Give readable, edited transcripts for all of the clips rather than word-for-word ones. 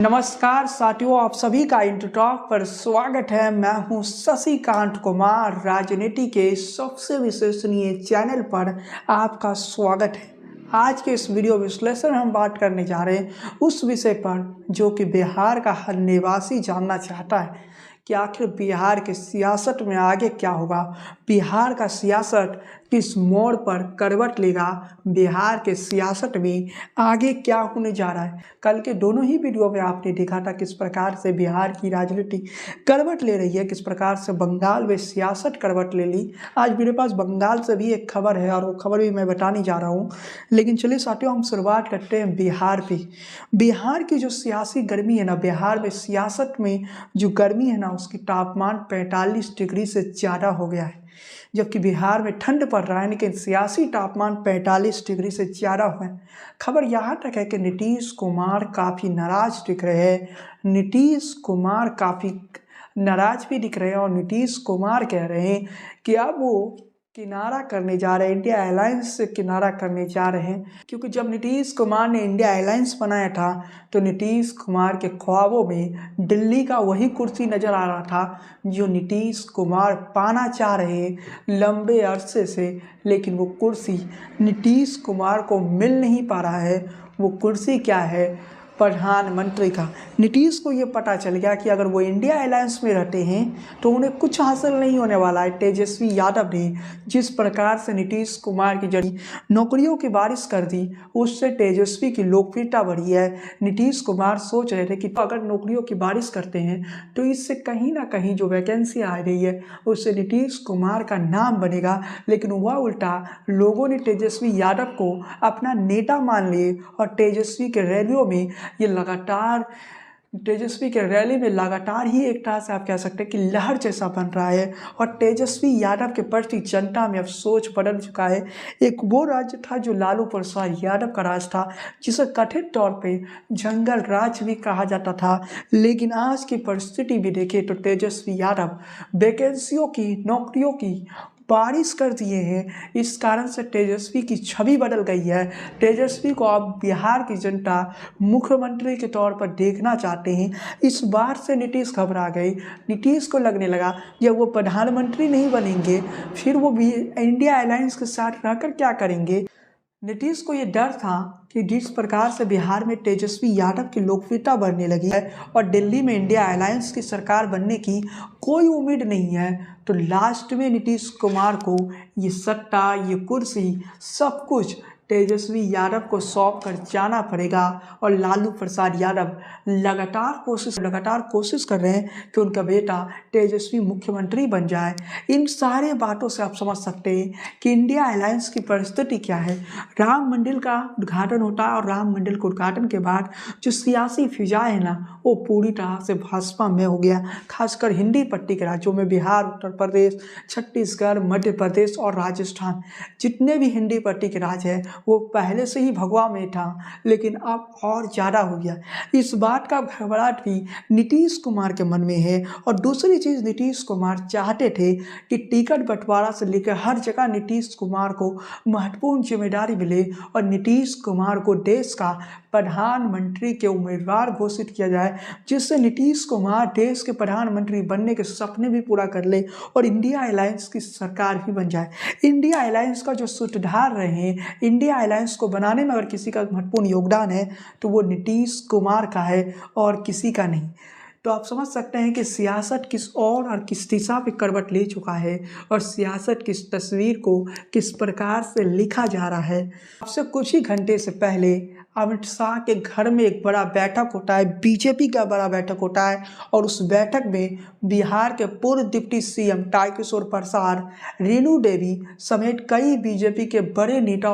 नमस्कार साथियों, आप सभी का इंटरटॉक पर स्वागत है। मैं हूं शशिकांत कुमार। राजनीति के सबसे विश्वसनीय चैनल पर आपका स्वागत है। आज के इस वीडियो विश्लेषण में हम बात करने जा रहे हैं उस विषय पर जो कि बिहार का हर निवासी जानना चाहता है कि आखिर बिहार की सियासत में आगे क्या होगा, बिहार का सियासत किस मोड़ पर करवट लेगा, बिहार के सियासत में आगे क्या होने जा रहा है। कल के दोनों ही वीडियो में आपने देखा था किस प्रकार से बिहार की राजनीति करवट ले रही है, किस प्रकार से बंगाल में सियासत करवट ले ली। आज मेरे पास बंगाल से भी एक खबर है और वो खबर भी मैं बताने जा रहा हूँ। लेकिन चलिए साथियों, हम शुरुआत करते हैं बिहार पे। बिहार की जो सियासी गर्मी है ना, बिहार में सियासत में जो गर्मी है ना, उसकी तापमान 45 डिग्री से ज़्यादा हो गया है। जबकि बिहार में ठंड पड़ रहा है लेकिन सियासी तापमान 45 डिग्री से ज़्यादा हुआ है। खबर यहाँ तक है कि नीतीश कुमार काफ़ी नाराज दिख रहे हैं। नीतीश कुमार काफ़ी नाराज भी दिख रहे हैं और नीतीश कुमार कह रहे हैं कि अब वो किनारा करने जा रहे हैं, इंडिया अलायंस से किनारा करने जा रहे हैं। क्योंकि जब नीतीश कुमार ने इंडिया अलायंस बनाया था तो नीतीश कुमार के ख्वाबों में दिल्ली का वही कुर्सी नज़र आ रहा था जो नीतीश कुमार पाना चाह रहे हैं लंबे अरसे से। लेकिन वो कुर्सी नीतीश कुमार को मिल नहीं पा रहा है। वो कुर्सी क्या है? प्रधानमंत्री का। नीतीश को ये पता चल गया कि अगर वो इंडिया अलायंस में रहते हैं तो उन्हें कुछ हासिल नहीं होने वाला है। तेजस्वी यादव ने जिस प्रकार से नीतीश कुमार की जरिए नौकरियों की बारिश कर दी, उससे तेजस्वी की लोकप्रियता बढ़ी है। नीतीश कुमार सोच रहे थे कि अगर नौकरियों की बारिश करते हैं तो इससे कहीं ना कहीं जो वैकेंसी आ रही है उससे नीतीश कुमार का नाम बनेगा। लेकिन वह उल्टा लोगों ने तेजस्वी यादव को अपना नेता मान लिए और तेजस्वी के रैलियों में तेजस्वी के रैली में लगातार ही एक तरह से आप कह सकते हैं कि लहर जैसा बन रहा है। और तेजस्वी यादव के प्रति जनता में अब सोच बदल चुका है। एक वो राज्य था जो लालू प्रसाद यादव का राज था, जिसे कथित तौर पे जंगल राज भी कहा जाता था। लेकिन आज की परिस्थिति भी देखें तो तेजस्वी यादव वैकेंसियों की, नौकरियों की बारिश कर दिए हैं। इस कारण से तेजस्वी की छवि बदल गई है। तेजस्वी को अब बिहार की जनता मुख्यमंत्री के तौर पर देखना चाहते हैं। इस बार से नीतीश घबरा गए। नीतीश को लगने लगा जब वो प्रधानमंत्री नहीं बनेंगे फिर वो भी इंडिया अलायंस के साथ रहकर क्या करेंगे। नीतीश को ये डर था कि जिस प्रकार से बिहार में तेजस्वी यादव की लोकप्रियता बढ़ने लगी है और दिल्ली में इंडिया अलायंस की सरकार बनने की कोई उम्मीद नहीं है, तो लास्ट में नीतीश कुमार को ये सत्ता, ये कुर्सी, सब कुछ तेजस्वी यादव को सौंप कर जाना पड़ेगा। और लालू प्रसाद यादव लगातार कोशिश कर रहे हैं कि उनका बेटा तेजस्वी मुख्यमंत्री बन जाए। इन सारे बातों से आप समझ सकते हैं कि इंडिया अलायंस की परिस्थिति क्या है। राम मंदिर का उद्घाटन होता है और राम मंदिर के उद्घाटन के बाद जो सियासी फिजा है ना, वो पूरी तरह से भाजपा में हो गया। खासकर हिंदी पट्टी के राज्यों में बिहार, उत्तर प्रदेश, छत्तीसगढ़, मध्य प्रदेश और राजस्थान, जितने भी हिंदी पट्टी के राज्य है वो पहले से ही भगवा में था, लेकिन अब और ज़्यादा हो गया। इस बात का घबराहट भी नीतीश कुमार के मन में है। और दूसरी चीज़, नीतीश कुमार चाहते थे कि टिकट बंटवारा से लेकर हर जगह नीतीश कुमार को महत्वपूर्ण जिम्मेदारी मिले और नीतीश कुमार को देश का प्रधानमंत्री के उम्मीदवार घोषित किया जाए, जिससे नीतीश कुमार देश के प्रधानमंत्री बनने के सपने भी पूरा कर ले और इंडिया अलायंस की सरकार भी बन जाए। इंडिया अलायंस का जो सूत्रधार रहे हैं, इंडिया अलायंस को बनाने में अगर किसी का महत्वपूर्ण योगदान है तो वो नीतीश कुमार का है और किसी का नहीं। तो आप समझ सकते हैं कि सियासत किस और किस दिशा पे करवट ले चुका है और सियासत किस तस्वीर को किस प्रकार से लिखा जा रहा है। आपसे कुछ ही घंटे से पहले अमित शाह के घर में एक बड़ा बैठक होता है, बीजेपी का बड़ा बैठक होता है और उस बैठक में बिहार के पूर्व डिप्टी सीएम तारकिशोर प्रसाद, रेणु देवी समेत कई बीजेपी के बड़े नेता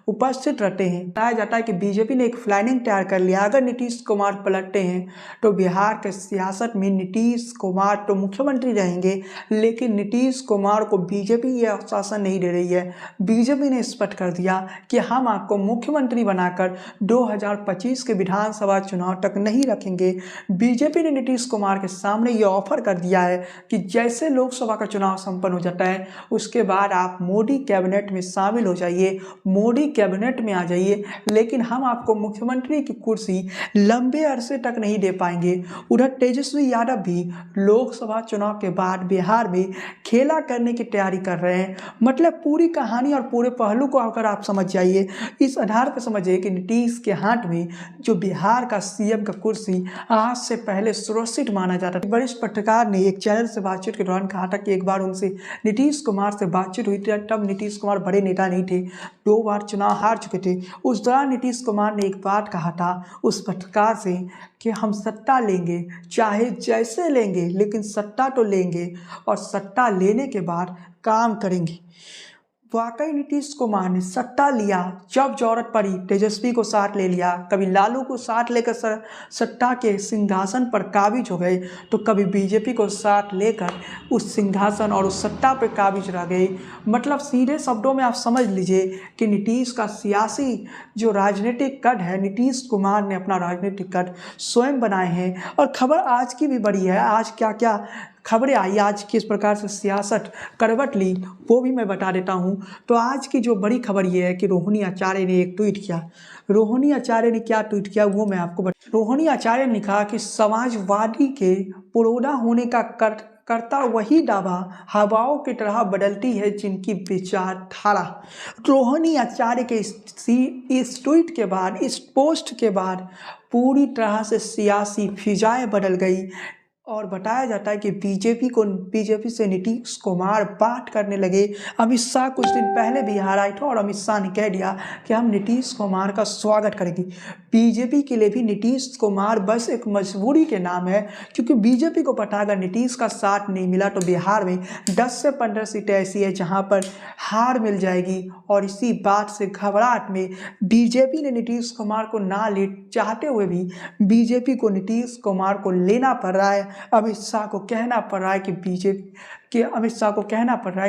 उपस्थित रहते हैं। बताया जाता है कि बीजेपी ने एक प्लानिंग तैयार कर लिया, अगर नीतीश कुमार पलटते हैं तो बिहार के सियासत में नीतीश कुमार तो मुख्यमंत्री रहेंगे, लेकिन नीतीश कुमार को बीजेपी ये आश्वासन नहीं दे रही है। बीजेपी ने स्पष्ट कर दिया कि हम आपको मुख्यमंत्री बनाकर 2025 के विधानसभा चुनाव तक नहीं रखेंगे। बीजेपी ने नीतीश कुमार के सामने ये ऑफर कर दिया है कि जैसे लोकसभा का चुनाव संपन्न हो जाता है उसके बाद आप मोदी कैबिनेट में शामिल हो जाइए, मोदी कैबिनेट में आ जाइए, लेकिन हम आपको मुख्यमंत्री की कुर्सी लंबे अरसे तक नहीं दे पाएंगे। उधर तेजस्वी यादव भी लोकसभा चुनाव के बाद बिहार में खेला करने की तैयारी कर रहे हैं। मतलब पूरी कहानी और पूरे पहलू को अगर आप समझ जाइए, इस आधार पर समझिए कि नीतीश के हाथ में जो बिहार का सीएम का कुर्सी आज से पहले सुरक्षित माना जाता था। वरिष्ठ पत्रकार ने एक चैनल से बातचीत के दौरान कहा था कि एक बार उनसे नीतीश कुमार से बातचीत हुई थी, तब नीतीश कुमार बड़े नेता नहीं थे, 2 बार चुनाव हार चुके थे। उस दौरान नीतीश कुमार ने एक बात कहा था उस पत्रकार से कि हम सत्ता लेंगे, चाहे जैसे लेंगे, लेकिन सत्ता तो लेंगे और सत्ता लेने के बाद काम करेंगे। वाकई नीतीश कुमार ने सत्ता लिया, जब जरूरत पड़ी तेजस्वी को साथ ले लिया, कभी लालू को साथ लेकर सत्ता के सिंहासन पर काबिज हो गए, तो कभी बीजेपी को साथ लेकर उस सिंहासन और उस सत्ता पर काबिज रह गए। मतलब सीधे शब्दों में आप समझ लीजिए कि नीतीश का सियासी जो राजनीतिक कद है, नीतीश कुमार ने अपना राजनीतिक कद स्वयं बनाए हैं। और खबर आज की भी बड़ी है, आज क्या क्या खबरें आई, आज किस प्रकार से सियासत करवट ली, वो भी मैं बता देता हूँ। तो आज की जो बड़ी खबर ये है कि रोहिणी आचार्य ने एक ट्वीट किया। रोहिणी आचार्य ने क्या ट्वीट किया वो मैं आपको रोहिणी आचार्य ने कहा कि समाजवादी के पुरोधा होने का करता वही दावा हवाओं की तरह बदलती है जिनकी विचारधारा। रोहिणी आचार्य के इस ट्वीट के बाद, इस पोस्ट के बाद पूरी तरह से सियासी फिजाएं बदल गई और बताया जाता है कि बीजेपी से नीतीश कुमार बात करने लगे। अमित शाह कुछ दिन पहले बिहार आए थे और अमित शाह ने कह दिया कि हम नीतीश कुमार का स्वागत करेंगे। बीजेपी के लिए भी नीतीश कुमार बस एक मजबूरी के नाम है, क्योंकि बीजेपी को पता अगर नीतीश का साथ नहीं मिला तो बिहार में 10 से 15 सीटें ऐसी है जहां पर हार मिल जाएगी। और इसी बात से घबराहट में बीजेपी ने नीतीश कुमार को ना ले चाहते हुए भी बीजेपी को नीतीश कुमार को लेना पड़ रहा है। अमित शाह को कहना पड़ रहा है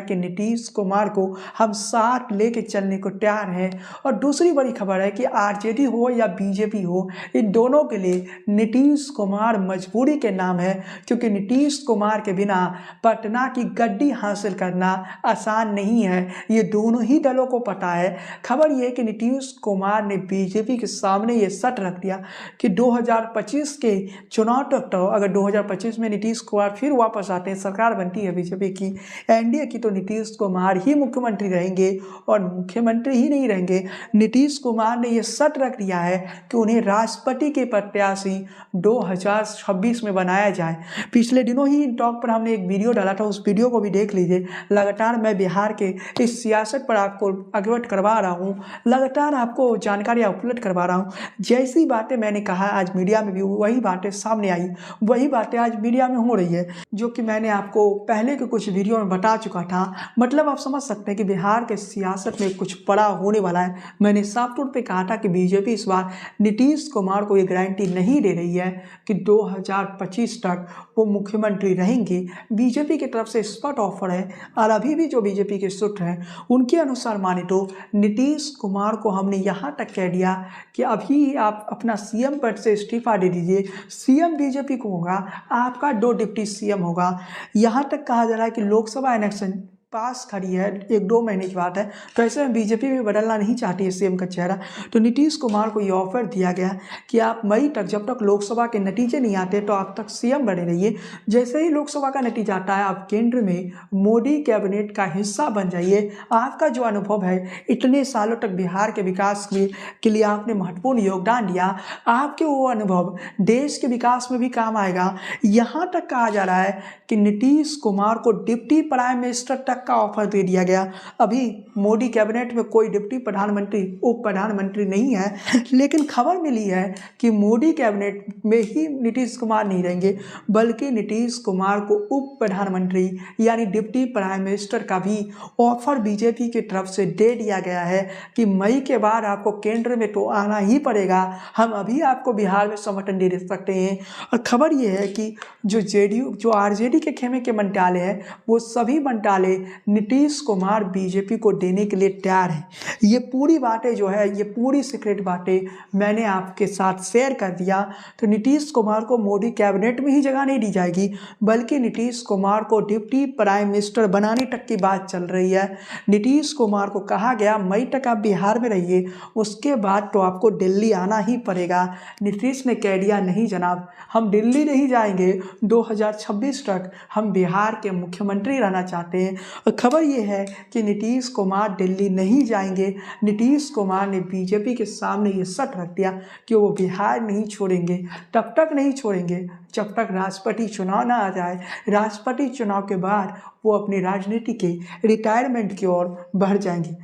कि नीतीश कुमार को हम साथ लेके चलने को तैयार हैं। और दूसरी बड़ी खबर है कि आरजेडी हो या बीजेपी हो, इन दोनों के लिए नीतीश कुमार मजबूरी के नाम है, क्योंकि नीतीश कुमार के बिना पटना की गद्दी हासिल करना आसान नहीं है। ये दोनों ही दलों को पता है। खबर ये है कि नीतीश कुमार ने बीजेपी के सामने ये शर्त रख दिया कि 2025 के चुनाव तक तो अगर 2025 में नीतीश कुमार फिर वापस आते हैं, सरकार बनती है बीजेपी की, एनडीए की, तो नीतीश कुमार ही मुख्यमंत्री रहेंगे। और मुख्यमंत्री ही नहीं रहेंगे, नीतीश कुमार ने यह शर्त रख दिया है कि उन्हें राष्ट्रपति के प्रत्याशी 2026 में बनाया जाए। पिछले दिनों ही इन टॉक पर हमने एक वीडियो डाला था, उस वीडियो को भी देख लीजिए। लगातार मैं बिहार के इस सियासत पर आपको अवगत करवा रहा हूँ, लगातार आपको जानकारी उपलब्ध करवा रहा हूँ। जैसी बातें मैंने कहा आज मीडिया में भी वही बातें सामने आई, वही बातें आज मीडिया में हो रही है, जो कि मैंने आपको पहले के कुछ वीडियो में बता चुका था। मतलब आप समझ सकते हैं कि बिहार के सियासत में कुछ बड़ा होने वाला है। मैंने साफ तौर पे कहा था कि बीजेपी इस बार नीतीश कुमार को ये गारंटी नहीं दे रही है कि 2025 तक वो मुख्यमंत्री रहेंगे। बीजेपी की तरफ से स्पष्ट ऑफर है, और अभी भी जो बीजेपी के सूत्र हैं उनके अनुसार माने तो नीतीश कुमार को हमने यहाँ तक कह दिया कि अभी आप अपना सीएम पद से इस्तीफा दे दीजिए, सीएम बीजेपी को होगा, आपका 2 डिप्टी सीएम होगा। यहाँ तक कहा जा रहा है कि लोकसभा इलेक्शन पास खड़ी है, 1-2 महीने की बात है, तो ऐसे में बीजेपी भी बदलना नहीं चाहती है सीएम का चेहरा। तो नीतीश कुमार को ये ऑफर दिया गया कि आप मई तक, जब तक लोकसभा के नतीजे नहीं आते तो आप तक सीएम बने रहिए। जैसे ही लोकसभा का नतीजा आता है आप केंद्र में मोदी कैबिनेट का हिस्सा बन जाइए। आपका जो अनुभव है, इतने सालों तक बिहार के विकास के लिए आपने महत्वपूर्ण योगदान दिया, आपके वो अनुभव देश के विकास में भी काम आएगा। यहाँ तक कहा जा रहा है कि नीतीश कुमार को डिप्टी प्राइम मिनिस्टर तक का ऑफर दे दिया गया। अभी मोदी कैबिनेट में कोई डिप्टी प्रधानमंत्री, उप प्रधानमंत्री नहीं है, लेकिन खबर मिली है कि मोदी कैबिनेट में ही नीतीश कुमार नहीं रहेंगे, बल्कि नीतीश कुमार को उप प्रधानमंत्री यानी डिप्टी प्राइम मिनिस्टर का भी ऑफर बीजेपी की तरफ से दे दिया गया है कि मई के बाद आपको केंद्र में तो आना ही पड़ेगा, हम अभी आपको बिहार में समर्थन दे सकते हैं। और खबर यह है कि जो आरजेडी के खेमे के मंत्रालय हैं, वो सभी मंत्रालय नीतीश कुमार बीजेपी को देने के लिए तैयार है। ये पूरी बातें जो है, ये पूरी सीक्रेट बातें मैंने आपके साथ शेयर कर दिया। तो नीतीश कुमार को मोदी कैबिनेट में ही जगह नहीं दी जाएगी, बल्कि नीतीश कुमार को डिप्टी प्राइम मिनिस्टर बनाने तक की बात चल रही है। नीतीश कुमार को कहा गया मई तक आप बिहार में रहिए, उसके बाद तो आपको दिल्ली आना ही पड़ेगा। नीतीश ने कह दिया नहीं जनाब, हम दिल्ली नहीं जाएंगे, 2026 तक हम बिहार के मुख्यमंत्री रहना चाहते हैं। और खबर ये है कि नीतीश कुमार दिल्ली नहीं जाएंगे। नीतीश कुमार ने बीजेपी के सामने ये शर्त रख दिया कि वो बिहार नहीं छोड़ेंगे, तब तक नहीं छोड़ेंगे जब तक राष्ट्रपति चुनाव ना आ जाए। राष्ट्रपति चुनाव के बाद वो अपनी राजनीति के रिटायरमेंट की ओर बढ़ जाएंगे।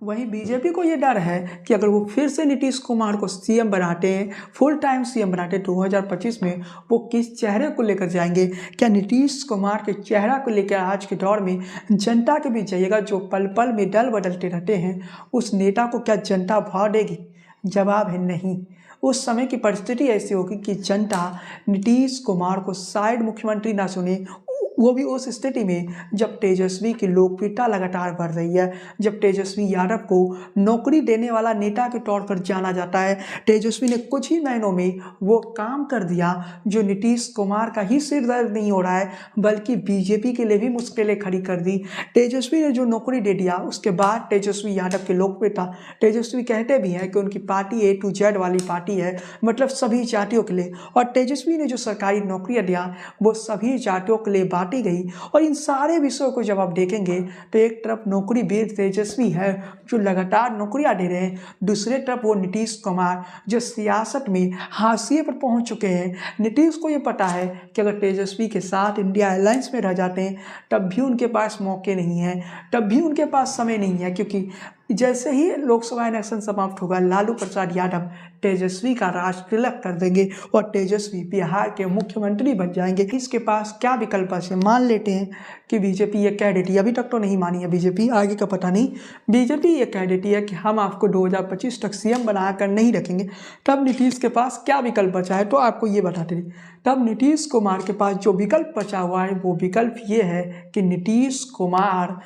वहीं बीजेपी को ये डर है कि अगर वो फिर से नीतीश कुमार को सीएम बनाते हैं, फुल टाइम सीएम बनाते 2025 में, वो किस चेहरे को लेकर जाएंगे? क्या नीतीश कुमार के चेहरा को लेकर आज के दौर में जनता के बीच जाइएगा? जो पल पल में दल बदलते रहते हैं, उस नेता को क्या जनता भाव देगी? जवाब है नहीं। उस समय की परिस्थिति ऐसी होगी कि जनता नीतीश कुमार को शायद मुख्यमंत्री ना सुने, वो भी उस स्थिति में जब तेजस्वी की लोकप्रियता लगातार बढ़ रही है, जब तेजस्वी यादव को नौकरी देने वाला नेता के तौर पर जाना जाता है। तेजस्वी ने कुछ ही महीनों में वो काम कर दिया जो नीतीश कुमार का ही सिर दर्द नहीं हो रहा है, बल्कि बीजेपी के लिए भी मुश्किलें खड़ी कर दी। तेजस्वी ने जो नौकरी दे दिया, उसके बाद तेजस्वी यादव की लोकप्रियता, तेजस्वी कहते भी हैं कि उनकी पार्टी A to Z वाली पार्टी है, मतलब सभी जातियों के लिए। और तेजस्वी ने जो सरकारी नौकरियाँ दिया वो सभी जातियों के लिए बांटी गई। और इन सारे विषयों को जब आप देखेंगे तो एक तरफ नौकरी बेद तेजस्वी है जो लगातार नौकरियां दे रहे हैं, दूसरे तरफ वो नीतीश कुमार जो सियासत में हाशिए पर पहुंच चुके हैं। नीतीश को ये पता है कि अगर तेजस्वी के साथ इंडिया अलायंस में रह जाते हैं तब भी उनके पास मौके नहीं हैं, तब भी उनके पास समय नहीं है, क्योंकि जैसे ही लोकसभा इलेक्शन समाप्त होगा, लालू प्रसाद यादव तेजस्वी का राज तिलक कर देंगे और तेजस्वी बिहार के मुख्यमंत्री बन जाएंगे। इसके पास क्या विकल्प है? मान लेते हैं कि बीजेपी ये कह देती है, अभी तक तो नहीं मानी है बीजेपी, आगे का पता नहीं, बीजेपी ये कह देती है कि हम आपको 2025 तक सीएम बनाकर नहीं रखेंगे, तब नीतीश के पास क्या विकल्प बचा है? तो आपको ये बताते रहिए, तब नीतीश कुमार के पास जो विकल्प बचा हुआ है वो विकल्प ये है कि नीतीश कुमार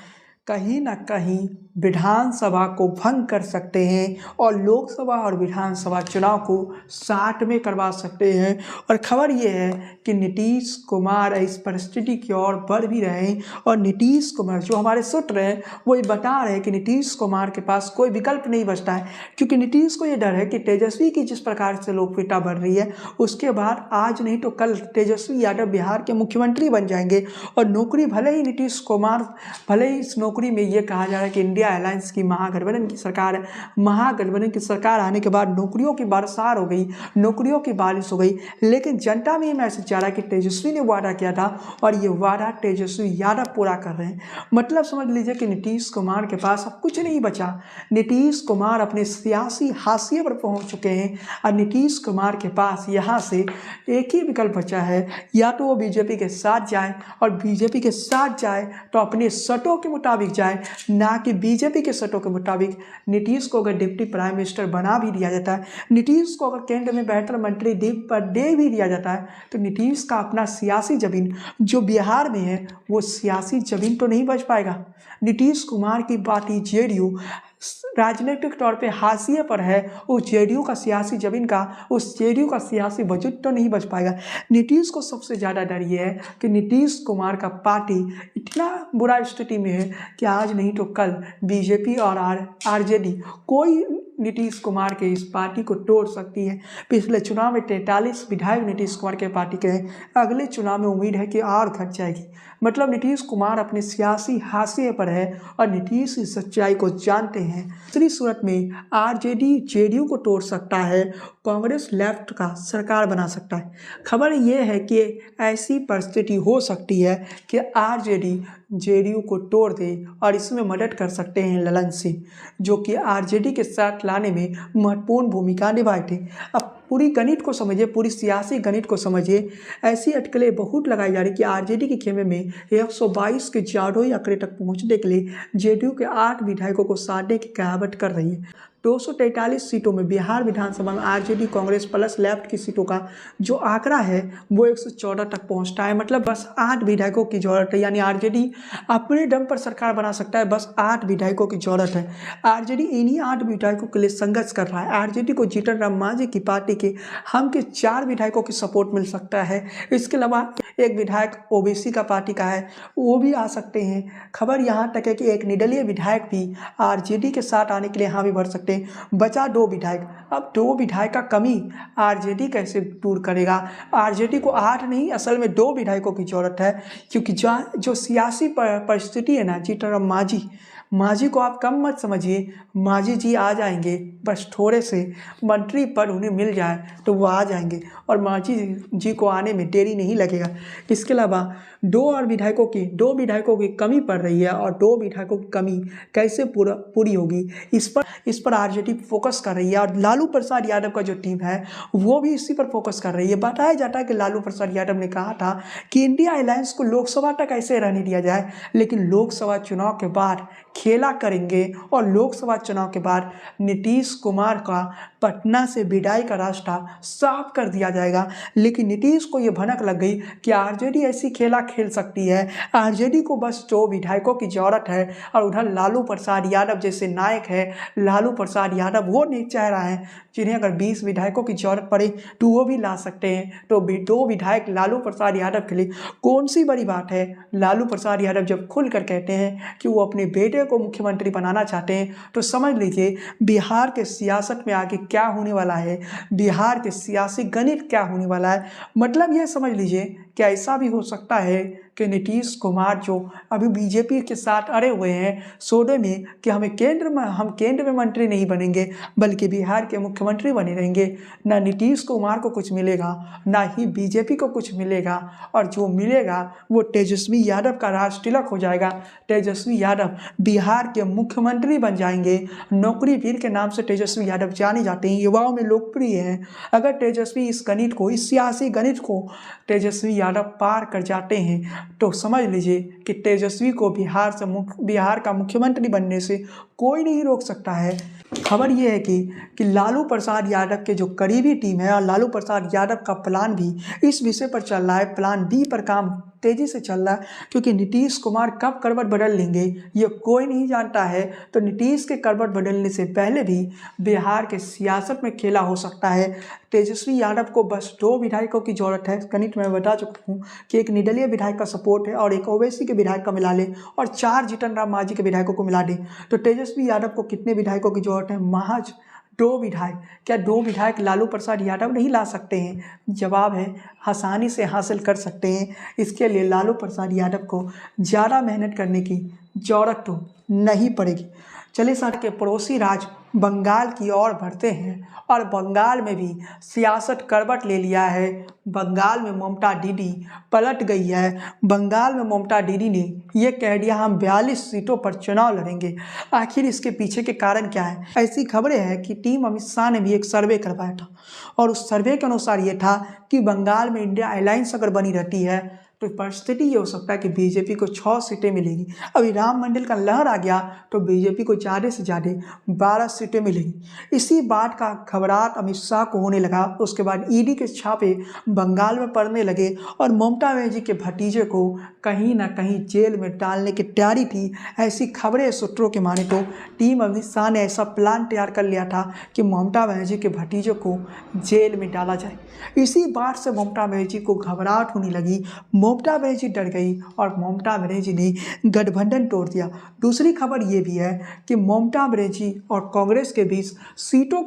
कहीं ना कहीं विधानसभा को भंग कर सकते हैं और लोकसभा और विधानसभा चुनाव को साथ में करवा सकते हैं। और खबर ये है कि नीतीश कुमार इस परिस्थिति की ओर बढ़ भी रहे हैं। और नीतीश कुमार जो हमारे सूत्र हैं वो ये बता रहे हैं कि नीतीश कुमार के पास कोई विकल्प नहीं बचता है, क्योंकि नीतीश को ये डर है कि तेजस्वी की जिस प्रकार से लोकप्रियता बढ़ रही है, उसके बाद आज नहीं तो कल तेजस्वी यादव बिहार के मुख्यमंत्री बन जाएंगे। और नौकरी भले ही नीतीश कुमार, भले ही इस नौकरी में ये कहा जा रहा है कि इंडिया अलायंस की महागठबंधन की सरकार है, महागठबंधन की सरकार आने के बाद नौकरियों की बरसात हो गई, नौकरियों की बारिश हो गई, लेकिन जनता में ये मैसेज जा रहा है कि तेजस्वी ने वादा किया था और ये वादा तेजस्वी यादव पूरा कर रहे हैं। मतलब समझ लीजिए कि नीतीश कुमार के पास अब कुछ नहीं बचा। नीतीश कुमार अपने सियासी हाशिए पर पहुंच चुके हैं और नीतीश कुमार के पास यहाँ से एक ही विकल्प बचा है, या तो वो बीजेपी के साथ जाए, और बीजेपी के साथ जाए तो अपने सटों के मुताबिक जाए, ना कि बीजेपी के सटों के मुताबिक। नीतीश को अगर डिप्टी प्राइम मिनिस्टर बना भी दिया जाता है, नीतीश को अगर केंद्र में बेहतर मंत्री दे भी दिया जाता है, तो नीतीश का अपना सियासी जमीन जो बिहार में है वो सियासी जमीन तो नहीं बच पाएगा। नीतीश कुमार की पार्टी जेडीयू राजनीतिक तौर पे हाशिए पर है, उस जेडीयू का सियासी जमीन का, उस जेडीयू का सियासी बजट तो नहीं बच पाएगा। नीतीश को सबसे ज़्यादा डर ये है कि नीतीश कुमार का पार्टी इतना बुरा स्थिति में है कि आज नहीं तो कल बीजेपी और आरजेडी कोई नीतीश कुमार के इस पार्टी को तोड़ सकती है। पिछले चुनाव में 43 विधायक नीतीश कुमार के पार्टी के हैं, अगले चुनाव में उम्मीद है कि और घट जाएगी। मतलब नीतीश कुमार अपने सियासी हाशिए पर है और नीतीश इस सच्चाई को जानते हैं। दूसरी सूरत में आरजेडी जेडीयू को तोड़ सकता है, कांग्रेस लेफ्ट का सरकार बना सकता है। खबर यह है कि ऐसी परिस्थिति हो सकती है कि आरजेडी जेडीयू को तोड़ दे और इसमें मदद कर सकते हैं ललन सिंह, जो कि आरजेडी के साथ लाने में महत्वपूर्ण भूमिका निभाए थे। अब पूरी गणित को समझिए, पूरी सियासी गणित को समझिए। ऐसी अटकलें बहुत लगाई जा रही कि आरजेडी के खेमे में 122 के जादोई आंकड़े तक पहुंचने के लिए जेडीयू के 8 विधायकों को साधने की कहावत कर रही है। 243 सीटों में बिहार विधानसभा में आरजेडी कांग्रेस प्लस लेफ्ट की सीटों का जो आंकड़ा है वो 114 तक पहुंचता है। मतलब बस 8 विधायकों की जरूरत है, यानी आरजेडी अपने दम पर सरकार बना सकता है, बस 8 विधायकों की जरूरत है। आरजेडी इन्हीं 8 विधायकों के लिए संघर्ष कर रहा है। आरजेडी को जीतन राम मांझी की पार्टी के हम के 4 विधायकों की सपोर्ट मिल सकता है। इसके अलावा एक विधायक ओबीसी का पार्टी का है, वो भी आ सकते हैं। खबर यहाँ तक है कि एक निर्दलीय विधायक भी आरजेडी के साथ आने के लिए यहाँ भी बढ़ सकते हैं। बचा 2 विधायक, अब 2 विधायक का कमी आरजेडी कैसे दूर करेगा? आरजेडी को 8 नहीं, असल में 2 विधायकों की जरूरत है, क्योंकि जो सियासी परिस्थिति है ना, जीतन राम मांझी को आप कम मत समझिए। मांझी जी आ जाएंगे, बस थोड़े से मंत्री पद उन्हें मिल जाए तो वो आ जाएंगे और मांझी जी को आने में देरी नहीं लगेगा। इसके अलावा 2 विधायकों की कमी पड़ रही है, और 2 विधायकों की कमी कैसे पूरी होगी, इस पर आरजेडी फोकस कर रही है। और लालू प्रसाद यादव का जो टीम है वो भी इसी पर फोकस कर रही है। बताया जाता है कि लालू प्रसाद यादव ने कहा था कि इंडिया अलायंस को लोकसभा तक ऐसे रहने दिया जाए, लेकिन लोकसभा चुनाव के बाद खेला करेंगे और लोकसभा चुनाव के बाद नीतीश कुमार का पटना से विदाई का रास्ता साफ कर दिया जाएगा। लेकिन नीतीश को ये भनक लग गई कि आरजेडी ऐसी खेला खेल सकती है, आरजेडी को बस 2 विधायकों की जरूरत है। और उधर लालू प्रसाद यादव जैसे नायक है, लालू प्रसाद यादव वो नहीं चाह रहा है, जिन्हें अगर 20 विधायकों की जरूरत पड़े तो वो भी ला सकते हैं। तो 2 विधायक लालू प्रसाद यादव के लिए कौन सी बड़ी बात है? लालू प्रसाद यादव जब खुलकर कहते हैं कि वो अपने बेटे को मुख्यमंत्री बनाना चाहते हैं, तो समझ लीजिए बिहार के सियासत में आगे क्या होने वाला है, बिहार के सियासी गणित क्या होने वाला है। मतलब यह समझ लीजिए कि ऐसा भी हो सकता है कि नीतीश कुमार जो अभी बीजेपी के साथ अड़े हुए हैं सौदे में कि हम केंद्र में मंत्री नहीं बनेंगे बल्कि बिहार के मुख्यमंत्री बने रहेंगे, ना नीतीश कुमार को कुछ मिलेगा ना ही बीजेपी को कुछ मिलेगा, और जो मिलेगा वो तेजस्वी यादव का राज तिलक हो जाएगा। तेजस्वी यादव बिहार के मुख्यमंत्री बन जाएंगे। नौकरी वीर के नाम से तेजस्वी यादव जाने जाते हैं, युवाओं में लोकप्रिय हैं। अगर तेजस्वी इस सियासी गणित को तेजस्वी यादव पार कर जाते हैं तो समझ लीजिए कि तेजस्वी को बिहार का मुख्यमंत्री बनने से कोई नहीं रोक सकता है। खबर यह है कि लालू प्रसाद यादव के जो करीबी टीम है और लालू प्रसाद यादव का प्लान भी इस विषय पर चल रहा है, प्लान बी पर काम तेजी से चल रहा है, क्योंकि नीतीश कुमार कब करवट बदल लेंगे ये कोई नहीं जानता है। तो नीतीश के करवट बदलने से पहले भी बिहार के सियासत में खेला हो सकता है। तेजस्वी यादव को बस 2 विधायकों की जरूरत है। गणित में बता चुका हूँ कि एक निर्दलीय विधायक का सपोर्ट है और एक ओवैसी के विधायक का मिला ले और 4 जीतन राम मांझी के विधायकों को मिला दे, तो तेजस्वी यादव को कितने विधायकों की जरूरत है? महज 2 विधायक। क्या 2 विधायक लालू प्रसाद यादव नहीं ला सकते हैं? जवाब है आसानी से हासिल कर सकते हैं। इसके लिए लालू प्रसाद यादव को ज़्यादा मेहनत करने की ज़रूरत तो नहीं पड़ेगी। चलिए सर के पड़ोसी राज्य बंगाल की ओर बढ़ते हैं, और बंगाल में भी सियासत करवट ले लिया है। बंगाल में ममता दीदी पलट गई है। बंगाल में ममता दीदी ने ये कह दिया हम 42 सीटों पर चुनाव लड़ेंगे। आखिर इसके पीछे के कारण क्या है? ऐसी खबरें हैं कि टीम अमित शाह ने भी एक सर्वे करवाया था, और उस सर्वे के अनुसार ये था कि बंगाल में इंडिया अलायंस अगर बनी रहती है तो परिस्थिति ये हो सकता है कि बीजेपी को 6 सीटें मिलेगी। अभी राम मंदिर का लहर आ गया तो बीजेपी को ज़्यादा से ज़्यादा 12 सीटें मिलेगी। इसी बात का खबरात अमित शाह को होने लगा। उसके बाद ईडी के छापे बंगाल में पड़ने लगे और ममता बनर्जी के भतीजे को कहीं ना कहीं जेल में डालने की तैयारी थी। ऐसी खबरें सूत्रों के माने तो टीम अमित शाह ने ऐसा प्लान तैयार कर लिया था कि ममता बनर्जी के भतीजे को जेल में डाला जाए। इसी बात से ममता बनर्जी को घबराहट होने लगी। ममता बनर्जी डर गई और ममता बनर्जी ने गठबंधन तोड़ दिया। दूसरी खबर ये भी है कि ममता बनर्जी और कांग्रेस के बीच सीटों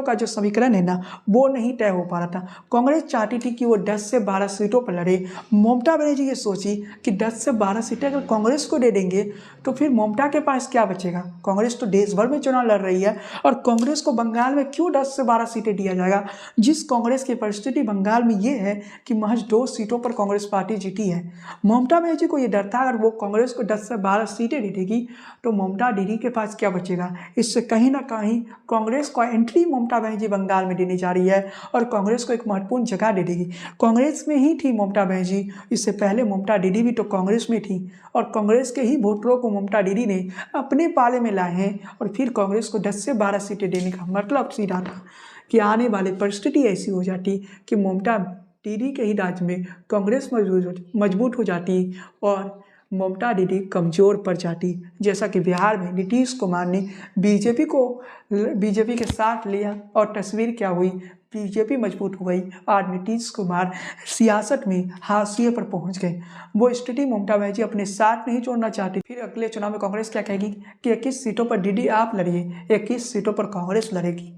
का जो समीकरण है ना वो नहीं तय हो पा रहा था। कांग्रेस चाहती थी कि वो 10 से 12 सीटों पर लड़े। ममता बनर्जी ये सोची कि 10 से 12 सीटें अगर कांग्रेस को दे देंगे तो फिर ममता के पास क्या बचेगा? कांग्रेस तो देश भर में चुनाव लड़ रही है और कांग्रेस को बंगाल में क्यों 10 से 12 सीटें दिया जाएगा? जिस कांग्रेस की परिस्थिति बंगाल में ये है कि महज 2 सीटों पर कांग्रेस पार्टी जीती है। ममता बनर्जी को ये डर था अगर वो कांग्रेस को 10 से 12 सीटें दे देगी तो ममता दीदी के पास क्या बचेगा। इससे कहीं ना कहीं कांग्रेस को एंट्री ममता बनर्जी बंगाल में देने जा रही है और कांग्रेस को एक महत्वपूर्ण जगह दे देगी। कांग्रेस में ही थी ममता बनर्जी, इससे पहले ममता दीदी भी तो कांग्रेस में थी और कांग्रेस के ही वोटरों को ममता दीदी ने अपने पाले में लाए हैं और फिर कांग्रेस को 10 से 12 सीटें देने का मतलब सीधा था कि आने वाली परिस्थिति ऐसी हो जाती कि ममता दीदी के ही राज्य में कांग्रेस मजबूत हो जाती और ममता दीदी कमज़ोर पड़ जाती। जैसा कि बिहार में नीतीश कुमार ने बीजेपी के साथ लिया और तस्वीर क्या हुई, बीजेपी मजबूत हो गई और नीतीश कुमार सियासत में हाशिए पर पहुंच गए। वो स्थिति ममता बनर्जी अपने साथ नहीं छोड़ना चाहती। फिर अगले चुनाव में कांग्रेस क्या कहेगी कि 21 सीटों पर दीदी आप लड़िए, 21 सीटों पर कांग्रेस लड़ेगी।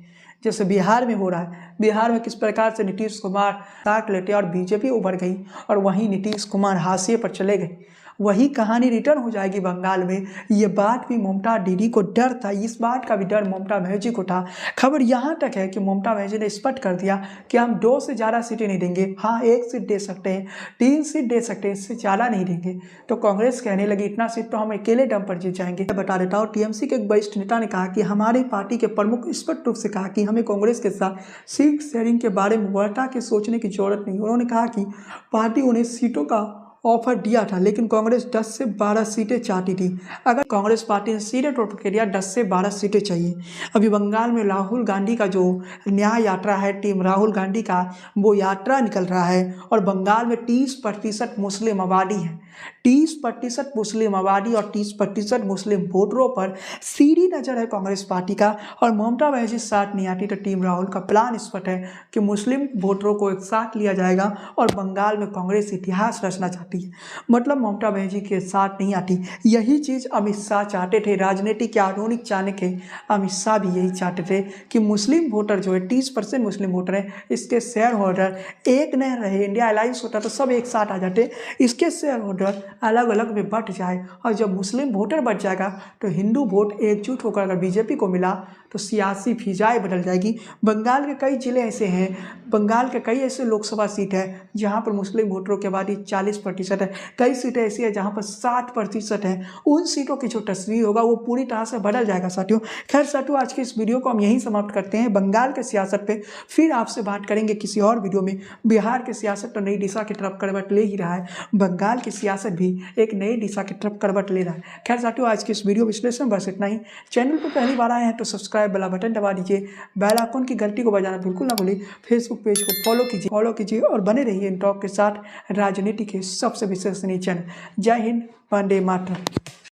जैसे बिहार में हो रहा है, बिहार में किस प्रकार से नीतीश कुमार साथ लेते और बीजेपी उभर गई और वहीं नीतीश कुमार हाशिए पर चले गए, वही कहानी रिटर्न हो जाएगी बंगाल में। ये बात भी ममता दीदी को डर था, इस बात का भी डर ममता बनर्जी को था। खबर यहाँ तक है कि ममता बनर्जी ने स्पष्ट कर दिया कि हम 2 से ज़्यादा सीटें नहीं देंगे, हाँ 1 सीट दे सकते हैं, 3 सीट दे सकते हैं, इससे ज़्यादा नहीं देंगे। तो कांग्रेस कहने लगी इतना सीट तो हम अकेले दम पर जीत जाएंगे। बता देता हूँ, टीएमसी के एक वरिष्ठ नेता ने कहा कि हमारी पार्टी के प्रमुख स्पष्ट रूप से कहा कि हमें कांग्रेस के साथ सीट शेयरिंग के बारे में बढ़ा के सोचने की जरूरत नहीं। उन्होंने कहा कि पार्टी उन्हें सीटों का ऑफर दिया था लेकिन कांग्रेस 10 से 12 सीटें चाहती थी। अगर कांग्रेस पार्टी ने सीधे तौर पर कह दिया 10 से 12 सीटें चाहिए। अभी बंगाल में राहुल गांधी का जो न्याय यात्रा है, टीम राहुल गांधी का वो यात्रा निकल रहा है और बंगाल में 30% मुस्लिम आबादी है। 30% मुस्लिम आबादी और 30% मुस्लिम वोटरों पर सीधी नज़र है कांग्रेस पार्टी का और ममता बनर्जी साथ नहीं आती तो टीम राहुल का प्लान स्पष्ट है कि मुस्लिम वोटरों को एक साथ लिया जाएगा और बंगाल में कांग्रेस इतिहास रचना चाहती है। मतलब ममता बनर्जी के साथ नहीं आती। यही चीज़ अमित शाह चाहते थे, राजनीतिक के आधुनिक चाणक्य अमित शाह भी यही चाहते थे कि मुस्लिम वोटर जो है 30% मुस्लिम वोटर है, इसके शेयर होल्डर एक न रहे। इंडिया अलायंस होता तो सब एक साथ आ जाते, इसके शेयर होल्डर अलग अलग में बट जाए और जब मुस्लिम वोटर बट जाएगा तो हिंदू वोट एकजुट होकर अगर बीजेपी को मिला तो सियासी फिजाएं बदल जाएगी। बंगाल के कई जिले ऐसे हैं, बंगाल के कई ऐसे लोकसभा सीट है जहां पर मुस्लिम वोटरों की आबादी 40% है, कई सीटें ऐसी है जहां पर 60% है। उन सीटों की जो तस्वीर होगा वो पूरी तरह से बदल जाएगा साथियों। खैर साथियों, आज की इस वीडियो को हम यहीं समाप्त करते हैं बंगाल के सियासत पे। फिर आपसे बात करेंगे किसी और वीडियो में। बिहार के सियासत तो नई दिशा की तरफ करवट ले ही रहा है, बंगाल की सियासत भी एक नई दिशा की तरफ करवट ले रहा है। खैर साथियों, आज की इस वीडियो विश्लेषण बस इतना ही। चैनल पर पहली बार आए हैं तो सब्सक्राइब वाला बटन दबा दीजिए, बेल आइकन की घंटी को बजाना बिल्कुल ना भूलिए। फेसबुक पेज को फॉलो कीजिए और बने रहिए इन टॉक के साथ, राजनीति के सबसे विश्वसनीय चैनल। जय हिंद, वंदे मातरम।